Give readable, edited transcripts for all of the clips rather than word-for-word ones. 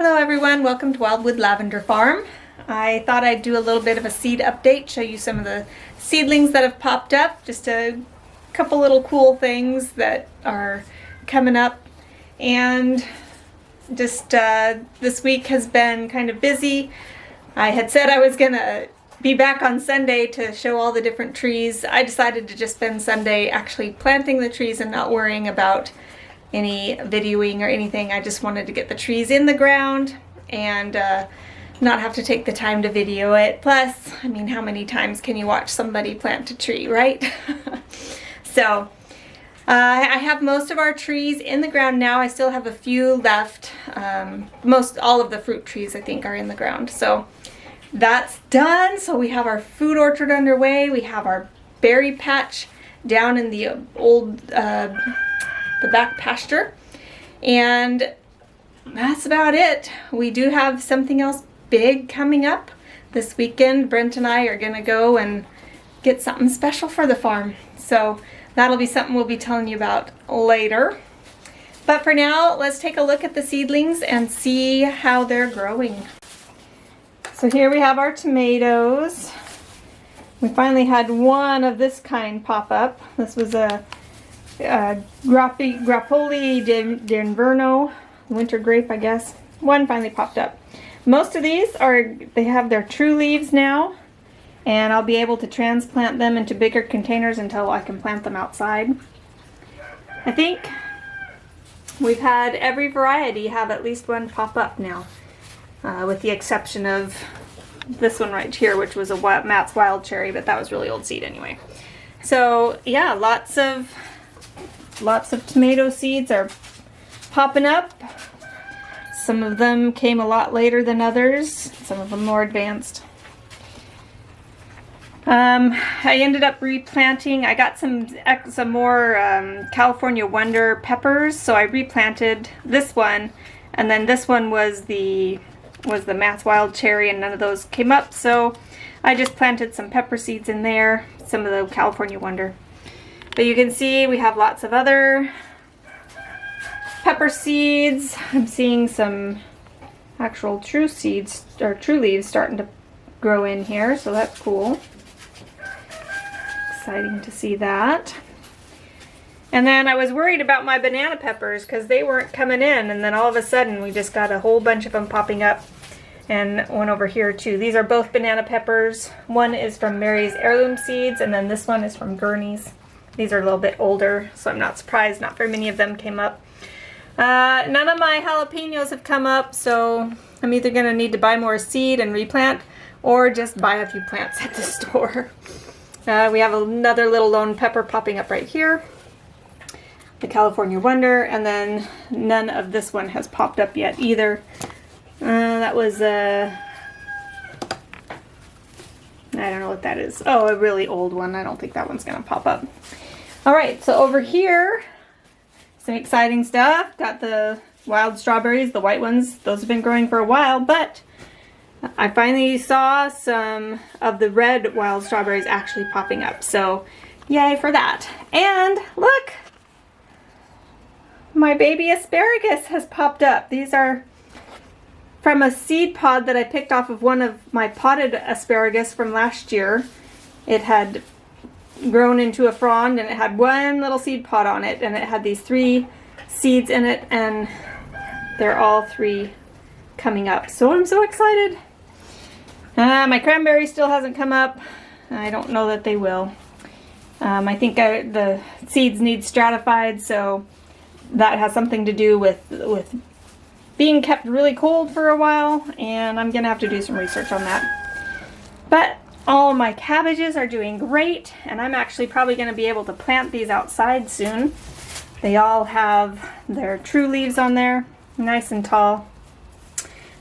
Hello everyone, welcome to Wildwood Lavender Farm. I thought I'd do a little bit of a seed update, show you some of the seedlings that have popped up, just a couple little cool things that are coming up. And just this week has been kind of busy. I had said I was gonna be back on Sunday to show all the different trees. I decided to just spend Sunday actually planting the trees and not worrying about any videoing or anything. I just wanted to get the trees in the ground and not have to take the time to video it. Plus, I mean, how many times can you watch somebody plant a tree, right? So I have most of our trees in the ground now. I still have a few left. All of the fruit trees I think are in the ground. So that's done. So we have our food orchard underway. We have our berry patch down in the old the back pasture, and that's about it. We do have something else big coming up this weekend. Brent and I are gonna go and get something special for the farm, so that'll be something we'll be telling you about later. But for now, let's take a look at the seedlings and see how they're growing. So here we have our tomatoes. We finally had one of this kind pop up. This was a Grappoli d'Inverno, winter grape, I guess. One finally popped up. Most of these they have their true leaves now, and I'll be able to transplant them into bigger containers until I can plant them outside. I think we've had every variety have at least one pop up now, with the exception of this one right here, which was a Matt's Wild Cherry, but that was really old seed anyway. So yeah, lots of tomato seeds are popping up. Some of them came a lot later than others, some of them more advanced. I ended up replanting. I got some more California Wonder peppers, so I replanted this one, and then this one was the Matt's Wild Cherry, and none of those came up, so I just planted some pepper seeds in there, some of the California Wonder. But you can see we have lots of other pepper seeds. I'm seeing some actual true seeds or true leaves starting to grow in here, so that's cool. Exciting to see that. And then I was worried about my banana peppers because they weren't coming in, and then all of a sudden we just got a whole bunch of them popping up, and one over here too. These are both banana peppers. One is from Mary's Heirloom Seeds, and then this one is from Gurney's. These are a little bit older, so I'm not surprised not very many of them came up. None of my jalapenos have come up, so I'm either going to need to buy more seed and replant, or just buy a few plants at the store. We have another little lone pepper popping up right here, the California Wonder, and then none of this one has popped up yet either. That was I don't know what that is. Oh, a really old one. I don't think that one's gonna pop up. Alright, so over here, some exciting stuff. Got the wild strawberries, the white ones. Those have been growing for a while, but I finally saw some of the red wild strawberries actually popping up. So, yay for that. And look! My baby asparagus has popped up. These are from a seed pod that I picked off of one of my potted asparagus from last year. It had grown into a frond, and it had one little seed pod on it, and it had these 3 seeds in it, and they're all 3 coming up. So I'm so excited. My cranberry still hasn't come up. I don't know that they will. I think the seeds need stratified, so that has something to do with being kept really cold for a while, and I'm gonna have to do some research on that. But all my cabbages are doing great, and I'm actually probably gonna be able to plant these outside soon. They all have their true leaves on there, nice and tall,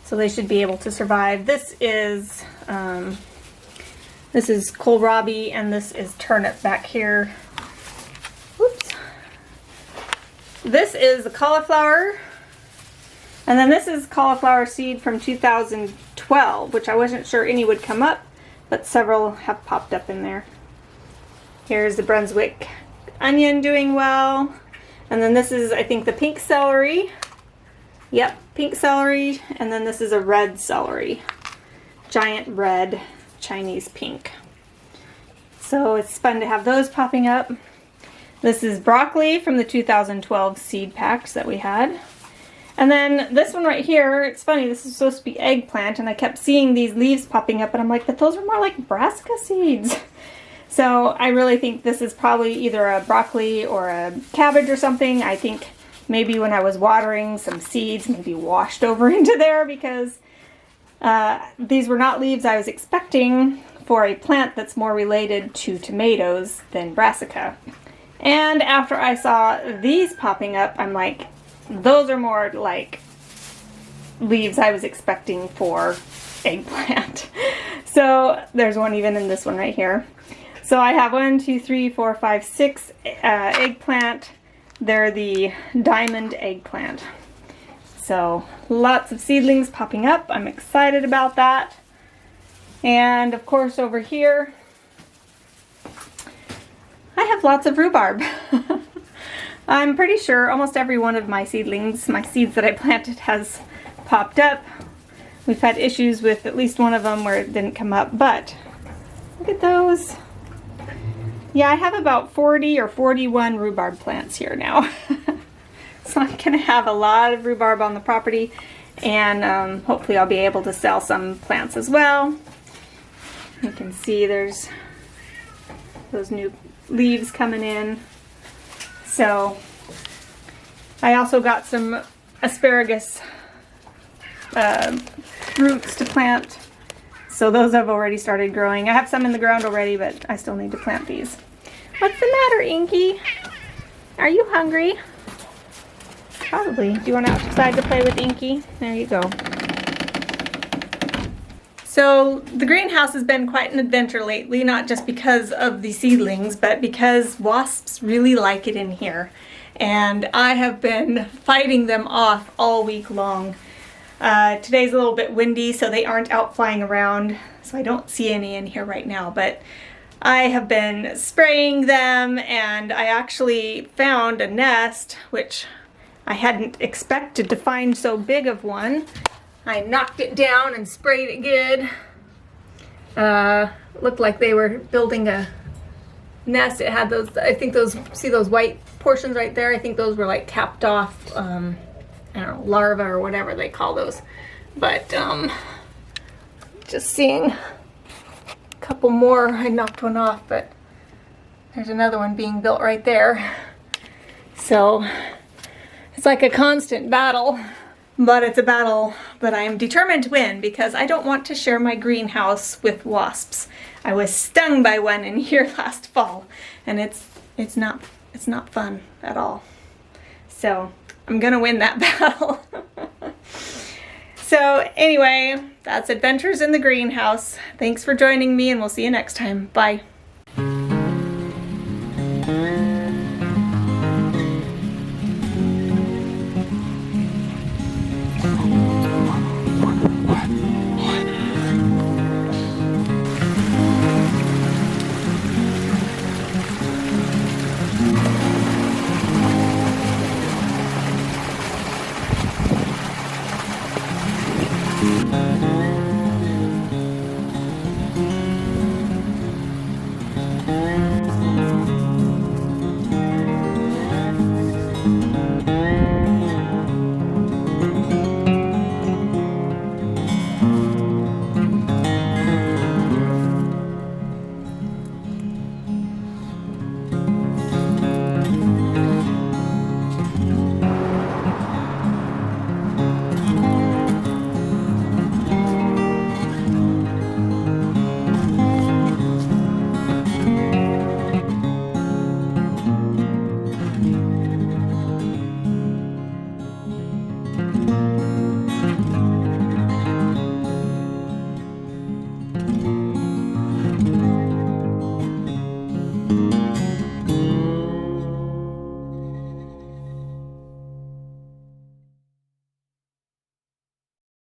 so they should be able to survive. This is kohlrabi, and this is turnip back here. Whoops. This is the cauliflower. And then this is cauliflower seed from 2012, which I wasn't sure any would come up, but several have popped up in there. Here's the Brunswick onion doing well. And then this is, I think, the pink celery. Yep, pink celery, and then this is a red celery. Giant red Chinese pink. So it's fun to have those popping up. This is broccoli from the 2012 seed packs that we had. And then this one right here, it's funny, this is supposed to be eggplant, and I kept seeing these leaves popping up, and I'm like, but those are more like brassica seeds. So I really think this is probably either a broccoli or a cabbage or something. I think maybe when I was watering, some seeds maybe washed over into there, because these were not leaves I was expecting for a plant that's more related to tomatoes than brassica. And after I saw these popping up, I'm like, those are more like leaves I was expecting for eggplant. So there's one even in this one right here. So I have 1, 2, 3, 4, 5, 6 eggplant. They're the diamond eggplant. So lots of seedlings popping up. I'm excited about that. And of course over here, I have lots of rhubarb. I'm pretty sure almost every one of my seedlings, my seeds that I planted, has popped up. We've had issues with at least one of them where it didn't come up, but look at those. Yeah, I have about 40 or 41 rhubarb plants here now. So I'm gonna have a lot of rhubarb on the property, and hopefully I'll be able to sell some plants as well. You can see there's those new leaves coming in. So I also got some asparagus roots to plant. So those have already started growing. I have some in the ground already, but I still need to plant these. What's the matter, Inky? Are you hungry? Probably. Do you want outside to play with Inky? There you go. So the greenhouse has been quite an adventure lately, not just because of the seedlings, but because wasps really like it in here. And I have been fighting them off all week long. Today's a little bit windy, so they aren't out flying around, so I don't see any in here right now, but I have been spraying them, and I actually found a nest, which I hadn't expected to find so big of one. I knocked it down and sprayed it good. Looked like they were building a nest. It had those, I think those, see those white portions right there? I think those were like capped off, I don't know, larvae or whatever they call those. But just seeing a couple more. I knocked one off, but there's another one being built right there. So it's like a constant battle. But it's a battle that I am determined to win, because I don't want to share my greenhouse with wasps. I was stung by one in here last fall, and it's not fun at all. So I'm gonna win that battle. So anyway, that's Adventures in the Greenhouse. Thanks for joining me, and we'll see you next time. Bye.